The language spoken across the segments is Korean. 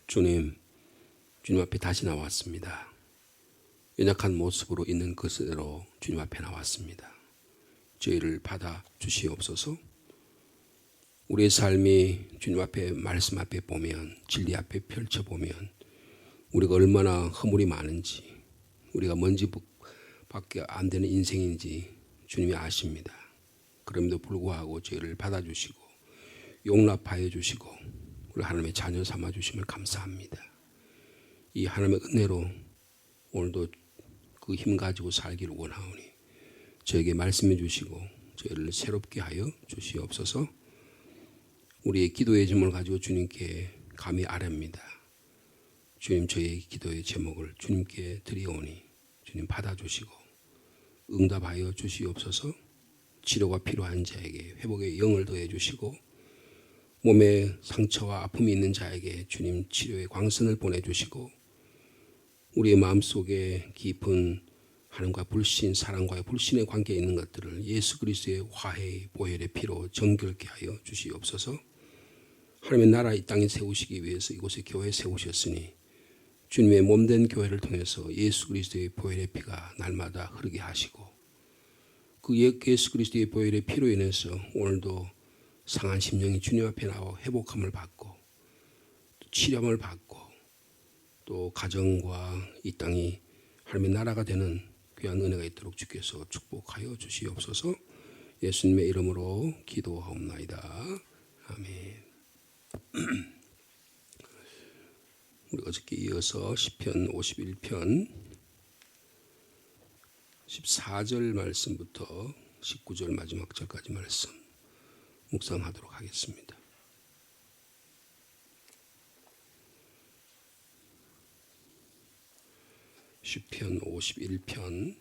주님 앞에 다시 나왔습니다. 연약한 모습으로 있는 그대로 주님 앞에 나왔습니다. 저희를 받아 주시옵소서. 우리의 삶이 주님 앞에 말씀 앞에 보면, 진리 앞에 펼쳐보면 우리가 얼마나 허물이 많은지, 우리가 먼지밖에 안 되는 인생인지 주님이 아십니다. 그럼에도 불구하고 저희를 받아주시고 용납하여 주시고 우리 하나님의 자녀 삼아 주심을 감사합니다. 이 하나님의 은혜로 오늘도 그 힘 가지고 살기를 원하오니 저에게 말씀해 주시고 저희를 새롭게 하여 주시옵소서. 우리의 기도의 제목을 가지고 주님께 감히 아뢰옵니다. 주님, 저희의 기도의 제목을 주님께 드리오니 주님 받아주시고 응답하여 주시옵소서. 치료가 필요한 자에게 회복의 영을 더해 주시고 몸에 상처와 아픔이 있는 자에게 주님 치료의 광선을 보내주시고 우리의 마음속에 깊은 하나님과 불신, 사랑과의 불신의 관계에 있는 것들을 예수 그리스도의 화해의 보혈의 피로 정결케 하여 주시옵소서. 하나님의 나라 이 땅에 세우시기 위해서 이곳에 교회 세우셨으니 주님의 몸된 교회를 통해서 예수 그리스도의 보혈의 피가 날마다 흐르게 하시고 그 예수 그리스도의 보혈의 피로 인해서 오늘도 상한 심령이 주님 앞에 나와 회복함을 받고 치료함을 받고 또 가정과 이 땅이 하나님의 나라가 되는 귀한 은혜가 있도록 주께서 축복하여 주시옵소서. 예수님의 이름으로 기도하옵나이다. 아멘. 우리 어저께 이어서 시편 51편 14절 말씀부터 19절 마지막 절까지 말씀 묵상하도록 하겠습니다. 시편 51편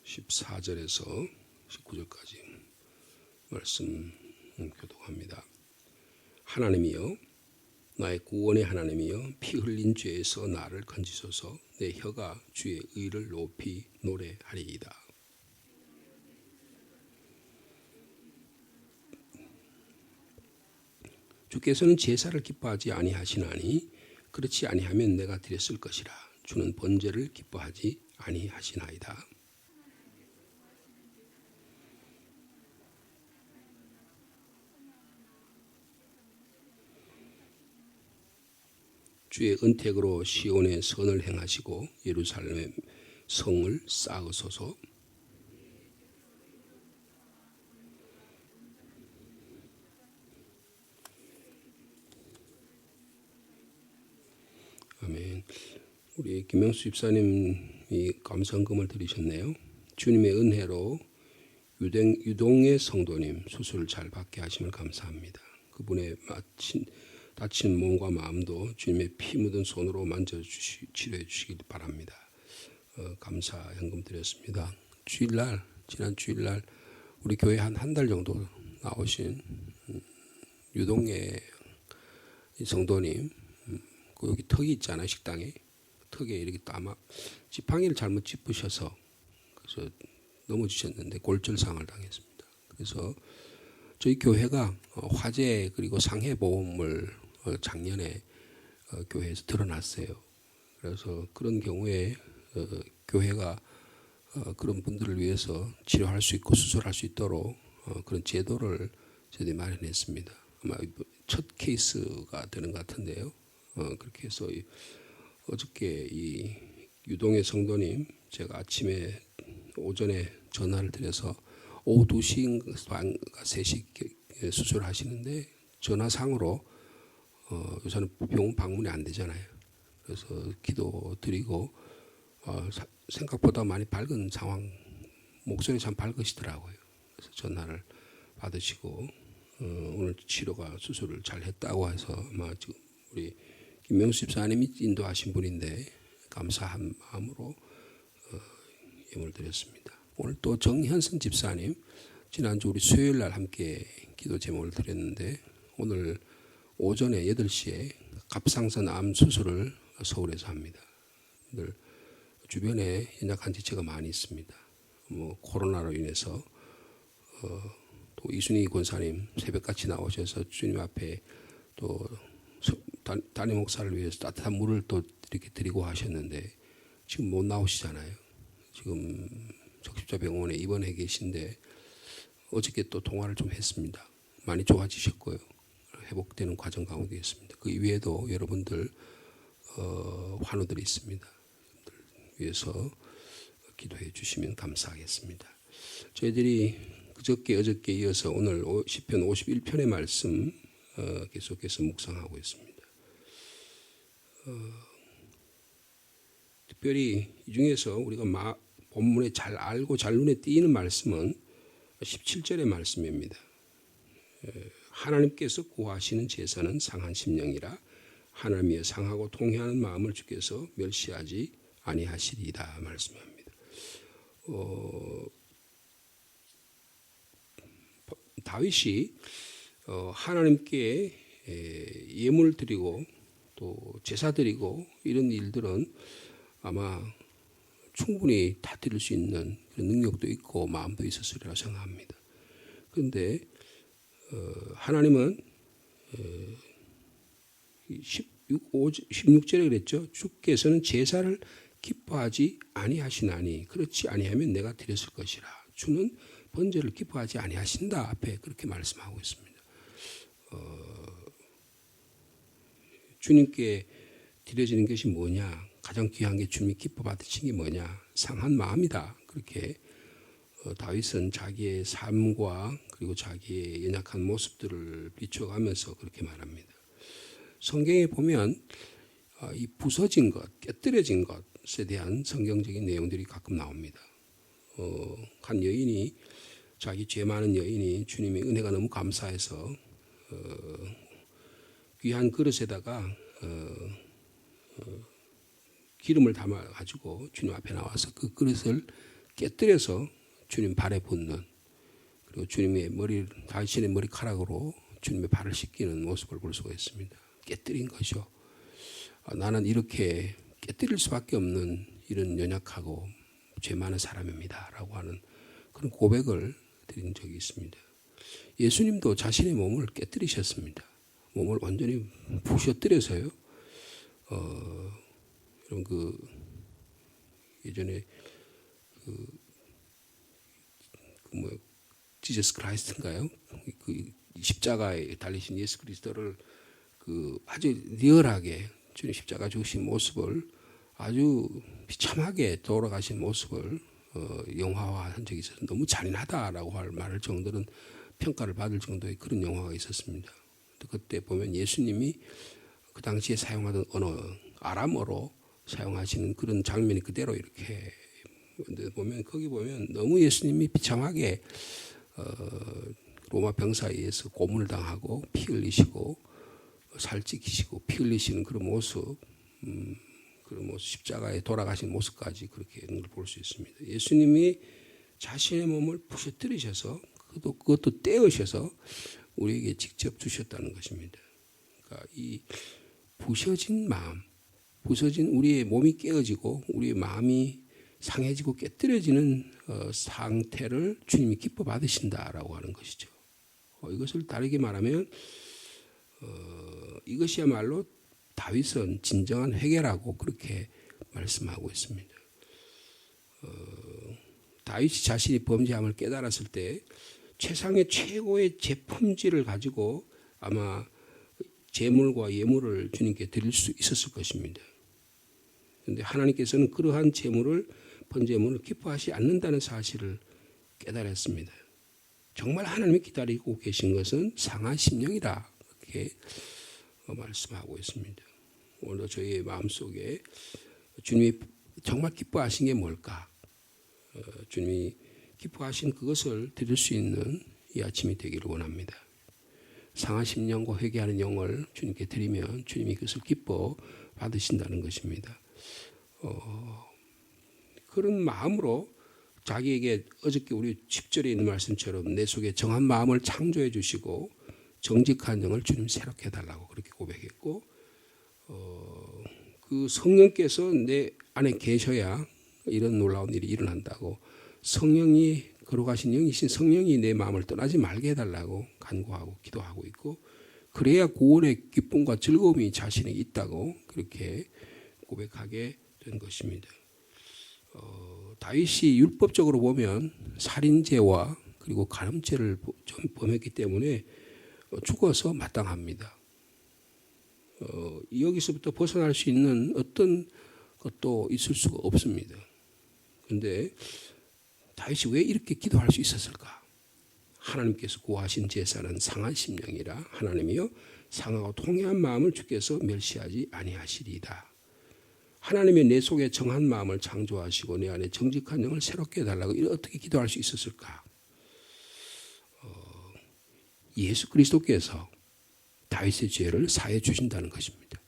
14절에서 19절까지 말씀 교독합니다. 하나님이여, 나의 구원의 하나님이여, 피 흘린 죄에서 나를 건지소서. 내 혀가 주의 의를 높이 노래하리이다. 주께서는 제사를 기뻐하지 아니하시나니 그렇지 아니하면 내가 드렸을 것이라. 주는 번제를 기뻐하지 아니하시나이다. 주의 은택으로 시온의 선을 행하시고 예루살렘의 성을 쌓으소서. 아멘. 우리 김명수 집사님이 감사헌금을 드리셨네요. 주님의 은혜로 유동의 성도님 수술을 잘 받게 하심을 감사합니다. 그분의 다친 몸과 마음도 주님의 피 묻은 손으로 치료해 주시길 바랍니다. 감사 현금 드렸습니다. 지난 주일날 우리 교회 한 달 정도 나오신 유동의 성도님, 여기 턱이 있잖아요. 식당에 턱에 이렇게 아마 지팡이를 잘못 짚으셔서 그래서 넘어지셨는데 골절상을 당했습니다. 그래서 저희 교회가 화재 그리고 상해 보험을 작년에 교회에서 들어놨어요. 그래서 그런 경우에 교회가 그런 분들을 위해서 치료할 수 있고 수술할 수 있도록 그런 제도를 저희들이 마련했습니다. 아마 첫 케이스가 되는 것 같은데요. 그렇게 해서 어저께 이 유동의 성도님 제가 오전에 전화를 드려서 오후 2시인가 3시 수술하시는데 전화상으로 요새는 병원 방문이 안 되잖아요. 그래서 기도 드리고 생각보다 많이 밝은 상황, 목소리 참 밝으시더라고요. 그래서 전화를 받으시고 오늘 치료가 수술을 잘 했다고 해서 아마 지금 우리 김명수 집사님이 인도하신 분인데 감사한 마음으로 예물을 드렸습니다. 오늘 또 정현선 집사님 지난주 우리 수요일 날 함께 기도 제목을 드렸는데 오늘 오전에 8시에 갑상선 암 수술을 서울에서 합니다. 주변에 연약한 지체가 많이 있습니다. 코로나로 인해서 또 이순희 권사님 새벽같이 나오셔서 주님 앞에 또 담임 목사를 위해서 따뜻한 물을 또 이렇게 드리고 하셨는데 지금 못 나오시잖아요. 지금 적십자병원에 입원해 계신데 어저께 또 통화를 좀 했습니다. 많이 좋아지셨고요. 회복되는 과정 가운데 있습니다. 그 이외에도 여러분들 환우들이 있습니다. 위해서 기도해 주시면 감사하겠습니다. 저희들이 그저께 어저께 이어서 오늘 시편 51편의 말씀 계속해서 묵상하고 있습니다. 특별히 이 중에서 우리가 본문에 잘 알고 잘 눈에 띄는 말씀은 17절의 말씀입니다. 하나님께서 구하시는 제사는 상한 심령이라 하나님의 상하고 통회하는 마음을 주께서 멸시하지 아니하시리이다 말씀합니다. 다윗이 하나님께 예물 드리고 또 제사 드리고 이런 일들은 아마 충분히 다 드릴 수 있는 그런 능력도 있고 마음도 있었으리라 생각합니다. 그런데 하나님은 16절에 그랬죠. 주께서는 제사를 기뻐하지 아니하시나니 그렇지 아니하면 내가 드렸을 것이라. 주는 번제를 기뻐하지 아니하신다 앞에 그렇게 말씀하고 있습니다. 주님께 드려지는 것이 뭐냐? 가장 귀한 게 주님이 기뻐 받으신 게 뭐냐? 상한 마음이다. 그렇게 다윗은 자기의 삶과 그리고 자기의 연약한 모습들을 비춰가면서 그렇게 말합니다. 성경에 보면 이 부서진 것, 깨뜨려진 것에 대한 성경적인 내용들이 가끔 나옵니다. 한 여인이 자기 죄 많은 여인이 주님의 은혜가 너무 감사해서 귀한 그릇에다가 기름을 담아가지고 주님 앞에 나와서 그 그릇을 깨뜨려서 주님 발에 붓는 그리고 주님의 당신의 머리카락으로 주님의 발을 씻기는 모습을 볼 수가 있습니다. 깨뜨린 것이요. 나는 이렇게 깨뜨릴 수밖에 없는 이런 연약하고 죄 많은 사람입니다. 라고 하는 그런 고백을 드린 적이 있습니다. 예수님도 자신의 몸을 깨뜨리셨습니다. 몸을 완전히 부셔뜨려서요. 여러분 예전에 지저스 크라이스트인가요? 십자가에 달리신 예수 그리스도를 아주 리얼하게 주님 십자가 죽으신 모습을 아주 비참하게 돌아가신 모습을 영화화한 적이 있어서 너무 잔인하다라고 할 말을 정도는 평가를 받을 정도의 그런 영화가 있었습니다. 그때 보면 예수님이 그 당시에 사용하던 언어 아람어로 사용하시는 그런 장면이 그대로 이렇게 보면 거기 보면 너무 예수님이 비참하게 로마 병사에 의해서 고문을 당하고 피 흘리시고 살찌기시고 피 흘리시는 그런 모습 십자가에 돌아가신 모습까지 그렇게 있는 걸 볼 수 있습니다. 예수님이 자신의 몸을 부셔뜨리셔서 그것도 떼으셔서 우리에게 직접 주셨다는 것입니다. 그러니까 이 부셔진 마음, 부서진 우리의 몸이 깨어지고 우리의 마음이 상해지고 깨뜨려지는 상태를 주님이 기뻐 받으신다라고 하는 것이죠. 이것을 다르게 말하면 이것이야말로 다윗은 진정한 회개라고 그렇게 말씀하고 있습니다. 다윗이 자신이 범죄함을 깨달았을 때 최상의 최고의 제품질을 가지고 아마 제물과 예물을 주님께 드릴 수 있었을 것입니다. 그런데 하나님께서는 그러한 제물을 번제물을 기뻐하지 않는다는 사실을 깨달았습니다. 정말 하나님이 기다리고 계신 것은 상한 심령이다. 그렇게 말씀하고 있습니다. 오늘 저희의 마음속에 주님이 정말 기뻐하신 게 뭘까? 주님이 기뻐하신 그것을 드릴 수 있는 이 아침이 되기를 원합니다. 상한 심령과 회개하는 영을 주님께 드리면 주님이 그것을 기뻐 받으신다는 것입니다. 그런 마음으로 자기에게 어저께 우리 10절에 있는 말씀처럼 내 속에 정한 마음을 창조해 주시고 정직한 영을 주님 새롭게 해달라고 그렇게 고백했고 그 성령께서 내 안에 계셔야 이런 놀라운 일이 일어난다고 거룩하신 영이신 성령이 내 마음을 떠나지 말게 해달라고 간구하고 기도하고 있고 그래야 구원의 기쁨과 즐거움이 자신에게 있다고 그렇게 고백하게 된 것입니다. 다윗이 율법적으로 보면 살인죄와 그리고 간음죄를 좀 범했기 때문에 죽어서 마땅합니다. 여기서부터 벗어날 수 있는 어떤 것도 있을 수가 없습니다. 그런데 다윗이 왜 이렇게 기도할 수 있었을까? 하나님께서 구하신 제사는 상한 심령이라 하나님이여 상하고 통회한 마음을 주께서 멸시하지 아니하시리이다. 하나님의 내 속에 정한 마음을 창조하시고 내 안에 정직한 영을 새롭게 해달라고 어떻게 기도할 수 있었을까? 예수 그리스도께서 다윗의 죄를 사해 주신다는 것입니다.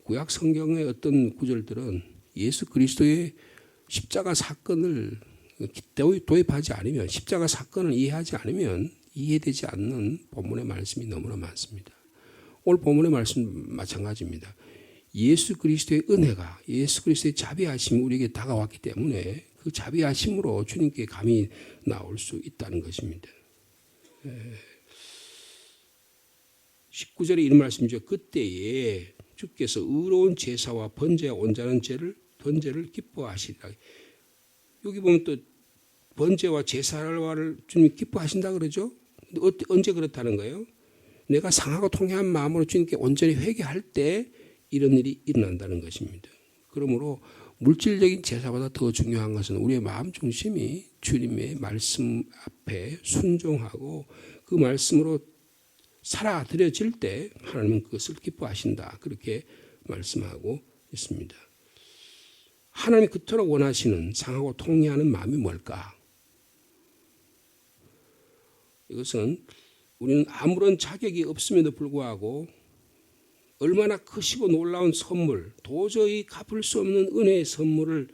구약 성경의 어떤 구절들은 예수 그리스도의 십자가 사건을 도입하지 않으면, 십자가 사건을 이해하지 않으면 이해되지 않는 본문의 말씀이 너무나 많습니다. 오늘 본문의 말씀 마찬가지입니다. 예수 그리스도의 은혜가, 예수 그리스도의 자비하심이 우리에게 다가왔기 때문에 그 자비하심으로 주님께 감히 나올 수 있다는 것입니다. 19절에 이런 말씀이죠. 그때에 주께서 의로운 제사와 번제와 온전한 번제를 기뻐하시리라. 여기 보면 또 번제와 제사를 주님이 기뻐하신다 그러죠. 언제 그렇다는 거예요? 내가 상하고 통회한 마음으로 주님께 온전히 회개할 때 이런 일이 일어난다는 것입니다. 그러므로 물질적인 제사보다 더 중요한 것은 우리의 마음 중심이 주님의 말씀 앞에 순종하고 그 말씀으로 살아들여질 때 하나님은 그것을 기뻐하신다. 그렇게 말씀하고 있습니다. 하나님이 그토록 원하시는 상하고 통회하는 마음이 뭘까? 이것은 우리는 아무런 자격이 없음에도 불구하고 얼마나 크시고 놀라운 선물, 도저히 갚을 수 없는 은혜의 선물을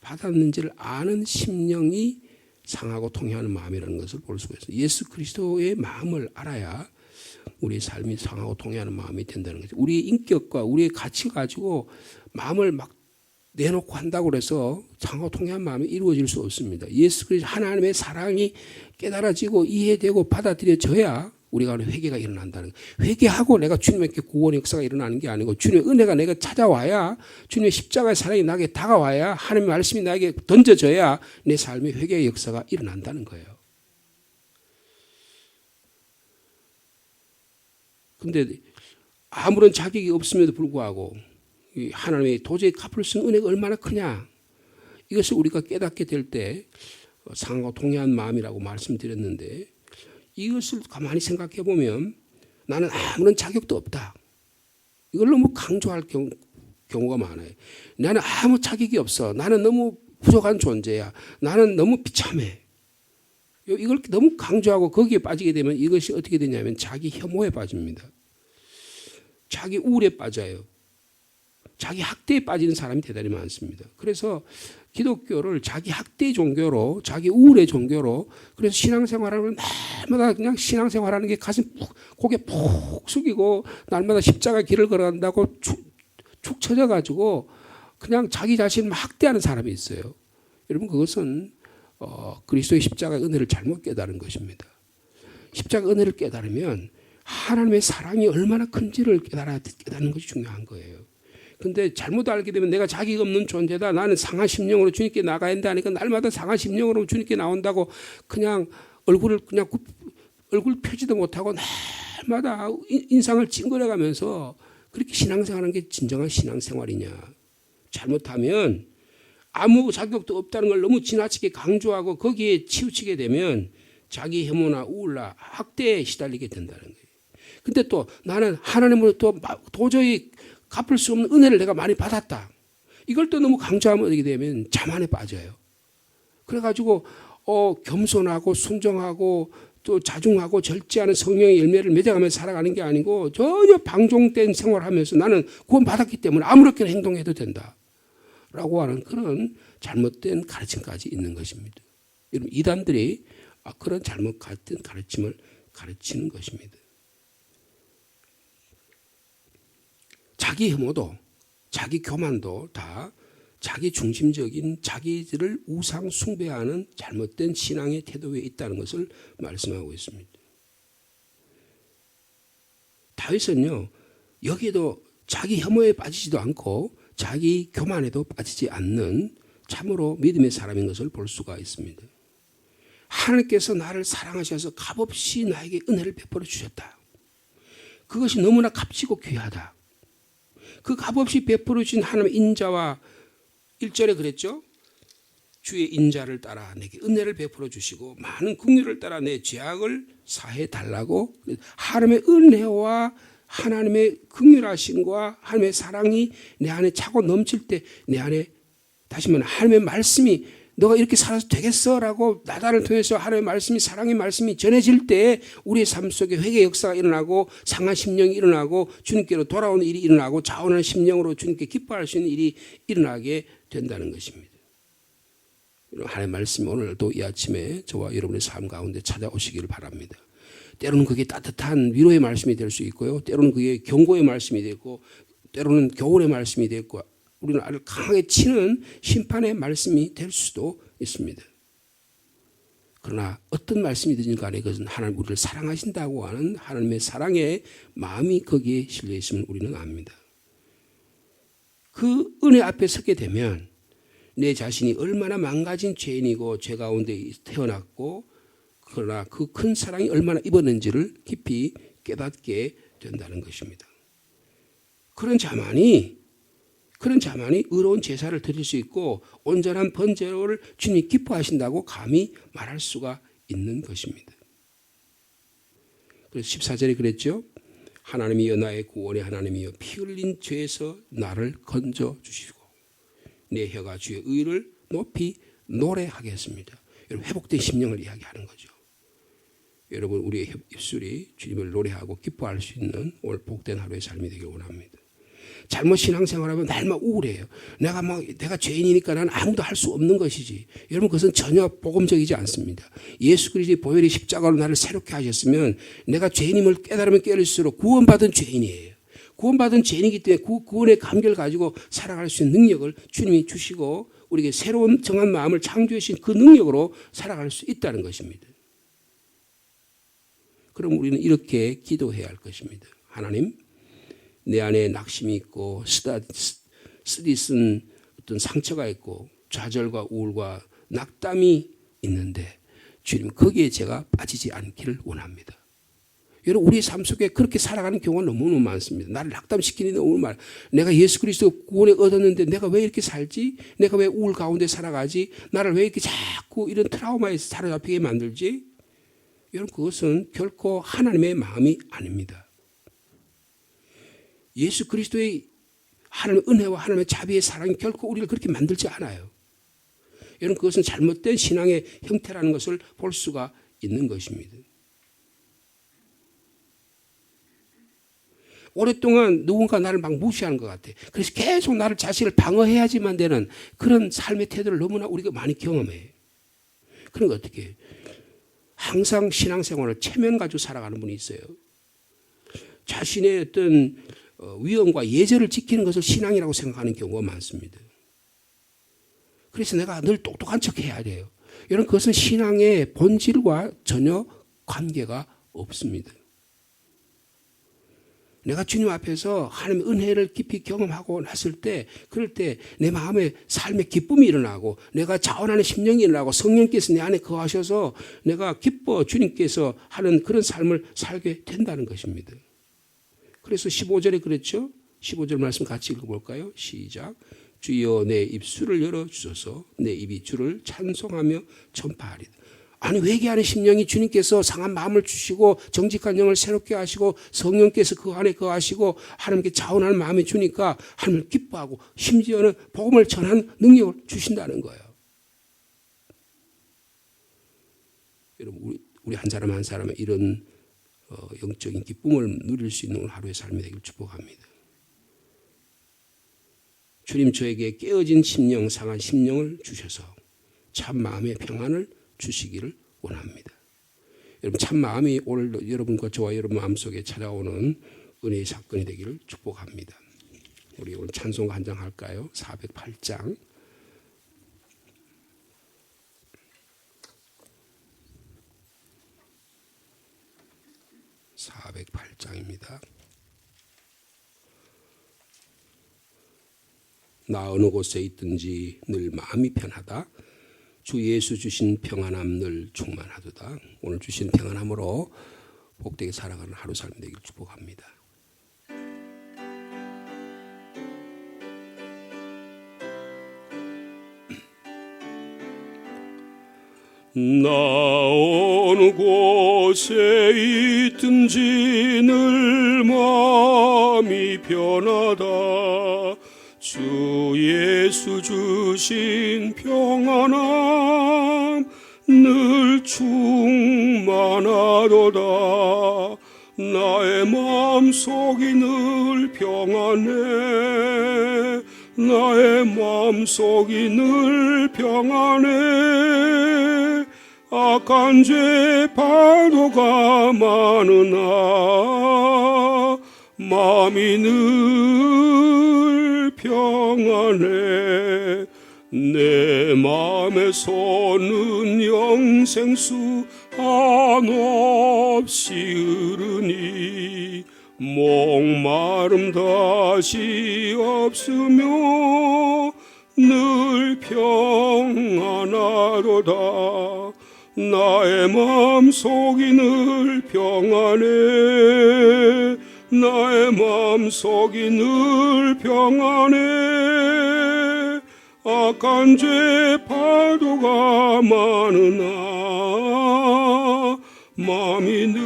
받았는지를 아는 심령이 상하고 통회하는 마음이라는 것을 볼 수가 있어요. 예수 그리스도의 마음을 알아야 우리의 삶이 상하고 통회하는 마음이 된다는 거죠. 우리의 인격과 우리의 가치 가지고 마음을 막 내놓고 한다고 해서 상하고 통회한 마음이 이루어질 수 없습니다. 예수 그리스도 하나님의 사랑이 깨달아지고 이해되고 받아들여져야 우리가 회개가 일어난다는 거예요. 회개하고 내가 주님에게 구원의 역사가 일어나는 게 아니고 주님의 은혜가 내가 찾아와야, 주님의 십자가의 사랑이 나에게 다가와야, 하나님의 말씀이 나에게 던져져야 내 삶의 회개의 역사가 일어난다는 거예요. 그런데 아무런 자격이 없음에도 불구하고 하나님의 도저히 갚을 수 있는 은혜가 얼마나 크냐, 이것을 우리가 깨닫게 될 때 상하고 통회한 마음이라고 말씀드렸는데, 이것을 가만히 생각해 보면 나는 아무런 자격도 없다, 이걸 너무 강조할 경우가 많아요. 나는 아무 자격이 없어, 나는 너무 부족한 존재야, 나는 너무 비참해, 이걸 너무 강조하고 거기에 빠지게 되면 이것이 어떻게 되냐면 자기 혐오에 빠집니다. 자기 우울에 빠져요. 자기 학대에 빠지는 사람이 대단히 많습니다. 그래서 기독교를 자기 학대 종교로, 자기 우울의 종교로, 그래서 신앙생활하면 날마다 그냥 신앙생활하는 게 가슴 고개 푹 숙이고 날마다 십자가 길을 걸어간다고 축 처져가지고 그냥 자기 자신을 학대하는 사람이 있어요. 여러분, 그것은 그리스도의 십자가의 은혜를 잘못 깨달은 것입니다. 십자가 은혜를 깨달으면 하나님의 사랑이 얼마나 큰지를 깨닫는 것이 중요한 거예요. 근데 잘못 알게 되면 내가 자기가 없는 존재다, 나는 상한 심령으로 주님께 나가야 한다 하니까 날마다 상한 심령으로 주님께 나온다고 그냥 얼굴 펴지도 못하고 날마다 인상을 찡그려가면서 그렇게 신앙생활하는 게 진정한 신앙생활이냐. 잘못하면 아무 자격도 없다는 걸 너무 지나치게 강조하고 거기에 치우치게 되면 자기 혐오나 우울나 학대에 시달리게 된다는 거예요. 근데 또 나는 하나님으로 또 도저히 갚을 수 없는 은혜를 내가 많이 받았다, 이걸 또 너무 강조하면 어떻게 되면 자만에 빠져요. 그래가지고 겸손하고 순종하고 또 자중하고 절제하는 성령의 열매를 맺어가면서 살아가는 게 아니고 전혀 방종된 생활하면서 나는 구원받았기 때문에 아무렇게나 행동해도 된다 라고 하는 그런 잘못된 가르침까지 있는 것입니다. 여러분, 이단들이 그런 잘못된 가르침을 가르치는 것입니다. 자기 혐오도, 자기 교만도 다 자기 중심적인, 자기들을 우상 숭배하는 잘못된 신앙의 태도에 있다는 것을 말씀하고 있습니다. 다윗은요, 여기에도 자기 혐오에 빠지지도 않고 자기 교만에도 빠지지 않는 참으로 믿음의 사람인 것을 볼 수가 있습니다. 하나님께서 나를 사랑하셔서 값없이 나에게 은혜를 베풀어 주셨다. 그것이 너무나 값지고 귀하다. 그 값없이 베풀어 주신 하나님의 인자와 1절에 그랬죠. 주의 인자를 따라 내게 은혜를 베풀어 주시고 많은 긍휼을 따라 내 죄악을 사해 달라고. 하나님의 은혜와 하나님의 긍휼하심과 하나님의 사랑이 내 안에 차고 넘칠 때 내 안에 다시 말하면 하나님의 말씀이 너가 이렇게 살아서 되겠어라고 나단을 통해서 하나님의 말씀이 사랑의 말씀이 전해질 때 우리의 삶 속에 회개 역사가 일어나고 상한 심령이 일어나고 주님께로 돌아오는 일이 일어나고 자원하는 심령으로 주님께 기뻐할 수 있는 일이 일어나게 된다는 것입니다. 하나님의 말씀이 오늘도 이 아침에 저와 여러분의 삶 가운데 찾아오시기를 바랍니다. 때로는 그게 따뜻한 위로의 말씀이 될 수 있고요. 때로는 그게 경고의 말씀이 되고 때로는 교훈의 말씀이 되고 우리는 아주 강하게 치는 심판의 말씀이 될 수도 있습니다. 그러나 어떤 말씀이든지 간에 그것은 하나님 우리를 사랑하신다고 하는 하나님의 사랑의 마음이 거기에 실려 있음을 우리는 압니다. 그 은혜 앞에 서게 되면 내 자신이 얼마나 망가진 죄인이고 죄 가운데 태어났고 그러나 그 큰 사랑이 얼마나 입었는지를 깊이 깨닫게 된다는 것입니다. 그런 자만이 의로운 제사를 드릴 수 있고 온전한 번제를 주님이 기뻐하신다고 감히 말할 수가 있는 것입니다. 그래서 14절에 그랬죠. 하나님이여 나의 구원의 하나님이여 피 흘린 죄에서 나를 건져 주시고 내 혀가 주의 의를 높이 노래하겠습니다. 여러분 회복된 심령을 이야기하는 거죠. 여러분 우리의 입술이 주님을 노래하고 기뻐할 수 있는 오늘 복된 하루의 삶이 되길 원합니다. 잘못 신앙생활하면 날만 우울해요. 내가 죄인이니까 나는 아무도 할 수 없는 것이지. 여러분 그것은 전혀 복음적이지 않습니다. 예수 그리스도의 보혈의 십자가로 나를 새롭게 하셨으면 내가 죄인임을 깨달으면 깨달을수록 구원받은 죄인이에요. 구원받은 죄인이기 때문에 그 구원의 감격을 가지고 살아갈 수 있는 능력을 주님이 주시고 우리에게 새로운 정한 마음을 창조해 주신 그 능력으로 살아갈 수 있다는 것입니다. 그럼 우리는 이렇게 기도해야 할 것입니다. 하나님, 내 안에 낙심이 있고 쓰디쓴 어떤 상처가 있고 좌절과 우울과 낙담이 있는데 주님 거기에 제가 빠지지 않기를 원합니다. 여러분 우리 삶 속에 그렇게 살아가는 경우가 너무너무 많습니다. 나를 낙담시키는 너무 많아요. 내가 예수 그리스도 구원을 얻었는데 내가 왜 이렇게 살지? 내가 왜 우울 가운데 살아가지? 나를 왜 이렇게 자꾸 이런 트라우마에 사로잡히게 만들지? 여러분 그것은 결코 하나님의 마음이 아닙니다. 예수 그리스도의 하나님의 은혜와 하나님의 자비의 사랑이 결코 우리를 그렇게 만들지 않아요. 여러분 그것은 잘못된 신앙의 형태라는 것을 볼 수가 있는 것입니다. 오랫동안 누군가 나를 막 무시하는 것 같아. 그래서 계속 나를 자신을 방어해야지만 되는 그런 삶의 태도를 너무나 우리가 많이 경험해. 그런 거 어떻게 해요? 항상 신앙생활을 체면 가지고 살아가는 분이 있어요. 자신의 어떤 위엄과 예절을 지키는 것을 신앙이라고 생각하는 경우가 많습니다. 그래서 내가 늘 똑똑한 척 해야 돼요. 여러분 그것은 신앙의 본질과 전혀 관계가 없습니다. 내가 주님 앞에서 하나님의 은혜를 깊이 경험하고 났을 때 그럴 때 내 마음에 삶의 기쁨이 일어나고 내가 자원하는 심령이 일어나고 성령께서 내 안에 거하셔서 내가 기뻐 주님께서 하는 그런 삶을 살게 된다는 것입니다. 그래서 15절에 그랬죠. 15절 말씀 같이 읽어볼까요? 시작. 주여 내 입술을 열어주소서 내 입이 주를 찬송하며 전파하리다. 아니 회개하는 심령이 주님께서 상한 마음을 주시고 정직한 영을 새롭게 하시고 성령께서 그 안에 거하시고 하나님께 자원하는 마음이 주니까 하나님을 기뻐하고 심지어는 복음을 전하는 능력을 주신다는 거예요. 여러분 우리 한 사람 한 사람의 이런 영적인 기쁨을 누릴 수 있는 하루의 삶이 되길 축복합니다. 주님 저에게 깨어진 심령 상한 심령을 주셔서 참 마음의 평안을 주시기를 원합니다. 여러분 참 마음이 오늘 여러분과 저와 여러분 마음속에 찾아오는 은혜의 사건이 되기를 축복합니다. 우리 오늘 찬송가 한 장 할까요? 408장 408장입니다. 나 어느 곳에 있든지 늘 마음이 편하다. 주 예수 주신 평안함 늘 충만하도다. 오늘 주신 평안함으로 복되게 살아가는 하루 삶 되길 축복합니다. 나 어느 곳에 있든지 늘 마음이 편하다. 주 예수 주신 평안함 늘 충만하도다. 나의 마음속이 늘 평안해. 나의 마음속이 늘 평안해. 악한 죄 파도가 많으나 마음이 늘 평안해. 내 마음에서는 영생수 한없이 흐르니 목마름 다시 없으며 늘 평안하도다. 나의 마음속이 늘 평안해. 나의 마음속이 늘 평안해. 악한 죄 파도가 많으나 마음이 늘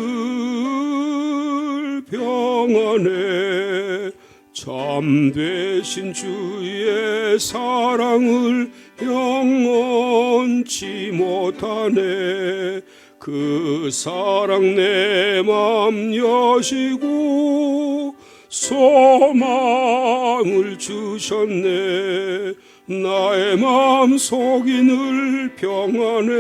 평안해. 참되신 주의 사랑을 영원치 못하네. 그 사랑 내 맘 여시고 소망을 주셨네. 나의 마음속이 늘 평안해.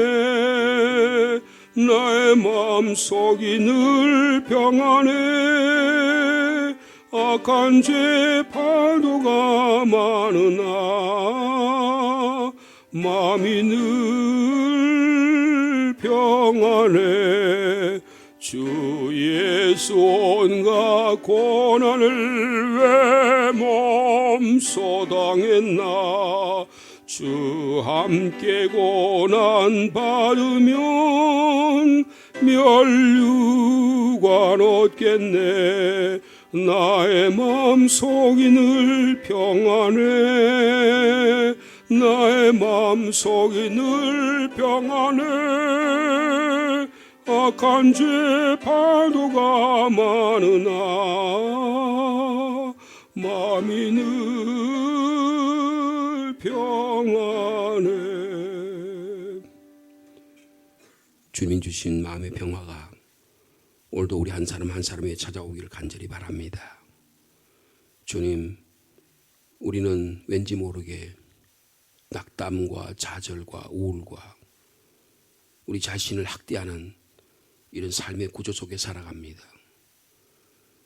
나의 마음속이 늘 평안해. 악한 죄 파도가 많으나 마음이 늘 평안해. 주 예수 온갖 고난을 왜 몸소 당했나. 주 함께 고난 받으면 멸류관 얻겠네. 나의 마음속이 늘 평안해. 나의 마음속이 늘 평안해. 악한 죄 파도가 많으나 마음이 늘 평안해. 주님 주신 마음의 평화가 오늘도 우리 한 사람 한 사람에게 찾아오기를 간절히 바랍니다. 주님, 우리는 왠지 모르게 낙담과 좌절과 우울과 우리 자신을 학대하는 이런 삶의 구조 속에 살아갑니다.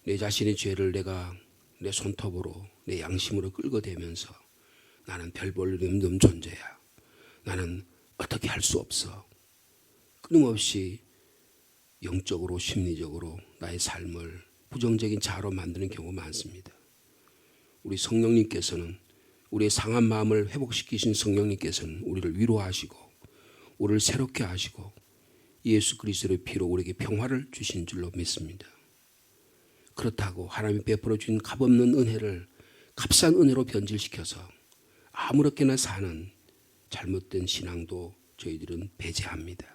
내 자신의 죄를 내가 내 손톱으로 내 양심으로 끌어대면서 나는 별 볼 일 없는 존재야. 나는 어떻게 할 수 없어. 끊임없이 영적으로 심리적으로 나의 삶을 부정적인 자아로 만드는 경우가 많습니다. 우리 성령님께서는 우리의 상한 마음을 회복시키신 성령님께서는 우리를 위로하시고 우리를 새롭게 하시고 예수 그리스도의 피로 우리에게 평화를 주신 줄로 믿습니다. 그렇다고 하나님이 베풀어 주신 값없는 은혜를 값싼 은혜로 변질시켜서 아무렇게나 사는 잘못된 신앙도 저희들은 배제합니다.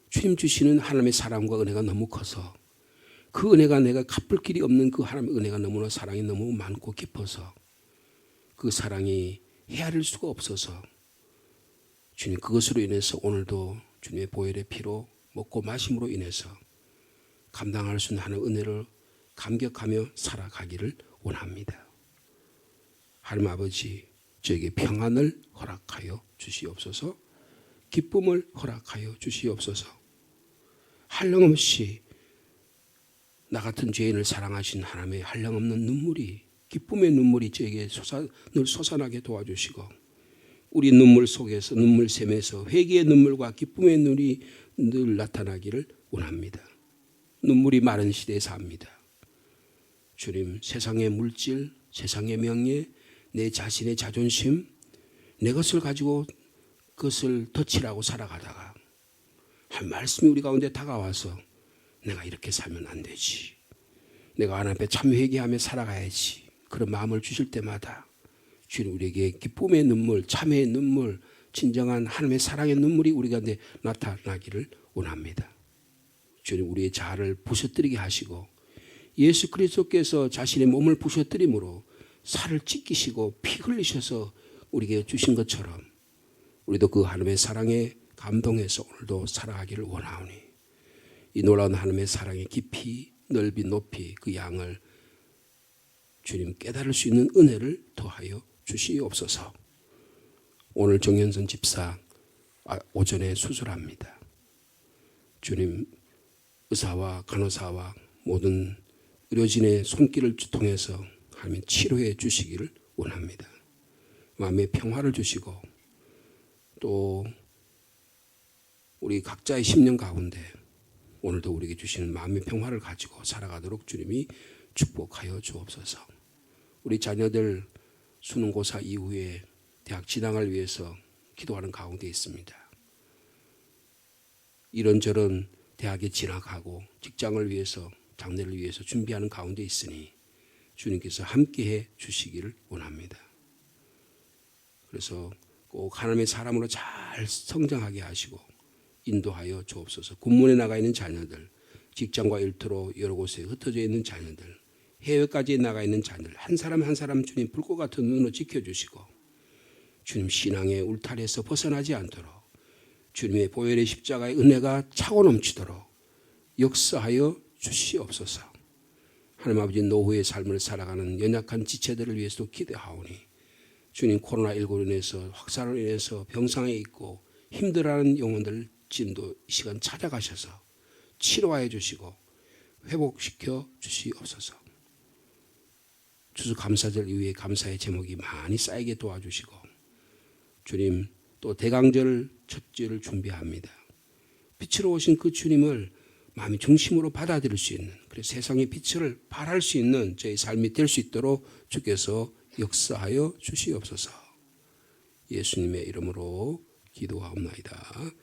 주님 주시는 하나님의 사랑과 은혜가 너무 커서 그 은혜가 내가 갚을 길이 없는 그 하나님의 은혜가 너무나 사랑이 너무 많고 깊어서 그 사랑이 헤아릴 수가 없어서 주님 그것으로 인해서 오늘도 주님의 보혈의 피로 먹고 마심으로 인해서 감당할 수 있는 하나님의 은혜를 감격하며 살아가기를 원합니다. 하나님 아버지, 저에게 평안을 허락하여 주시옵소서. 기쁨을 허락하여 주시옵소서. 한량없이 나 같은 죄인을 사랑하신 하나님의 한량없는 눈물이, 기쁨의 눈물이 저에게 늘 솟아나게 도와주시고 우리 눈물 속에서, 눈물샘에서 회개의 눈물과 기쁨의 눈이 늘 나타나기를 원합니다. 눈물이 마른 시대에 삽니다. 주님, 세상의 물질, 세상의 명예, 내 자신의 자존심, 내 것을 가지고 그것을 덧칠하고 살아가다가 한 말씀이 우리 가운데 다가와서 내가 이렇게 살면 안 되지. 내가 하나님 앞에 참 회개하며 살아가야지. 그런 마음을 주실 때마다 주님 우리에게 기쁨의 눈물, 참회의 눈물, 진정한 하나님의 사랑의 눈물이 우리 가운데 나타나기를 원합니다. 주님 우리의 자아를 부셔뜨리게 하시고 예수 그리스도께서 자신의 몸을 부셔뜨림으로 살을 찢기시고 피 흘리셔서 우리에게 주신 것처럼 우리도 그 하나님의 사랑에 감동해서 오늘도 살아가기를 원하오니 이 놀라운 하나님의 사랑의 깊이 넓이 높이 그 양을 주님 깨달을 수 있는 은혜를 더하여 주시옵소서. 오늘 정현선 집사 오전에 수술합니다. 주님 의사와 간호사와 모든 의료진의 손길을 통해서 하나님 치료해 주시기를 원합니다. 마음의 평화를 주시고 또 우리 각자의 심령 가운데 오늘도 우리에게 주시는 마음의 평화를 가지고 살아가도록 주님이 축복하여 주옵소서. 우리 자녀들 수능고사 이후에 대학 진학을 위해서 기도하는 가운데 있습니다. 이런저런 대학에 진학하고 직장을 위해서 장래를 위해서 준비하는 가운데 있으니 주님께서 함께해 주시기를 원합니다. 그래서 꼭 하나님의 사람으로 잘 성장하게 하시고 인도하여 주옵소서. 군문에 나가 있는 자녀들, 직장과 일터로 여러 곳에 흩어져 있는 자녀들, 해외까지 나가 있는 자녀들 한 사람 한 사람 주님 불꽃 같은 눈으로 지켜주시고 주님 신앙의 울타리에서 벗어나지 않도록 주님의 보혈의 십자가의 은혜가 차고 넘치도록 역사하여 주시옵소서. 하나님 아버지 노후의 삶을 살아가는 연약한 지체들을 위해서도 기도하오니 주님 코로나19로 인해서 확산으로 인해서 병상에 있고 힘들어하는 영혼들 지금도 이 시간 찾아가셔서 치료하여 주시고 회복시켜 주시옵소서. 추수감사절 이후에 감사의 제목이 많이 쌓이게 도와주시고 주님 또 대강절 첫 주를 준비합니다. 빛으로 오신 그 주님을 마음의 중심으로 받아들일 수 있는 그래서 세상의 빛을 발할 수 있는 저희 삶이 될 수 있도록 주께서 역사하여 주시옵소서. 예수님의 이름으로 기도하옵나이다.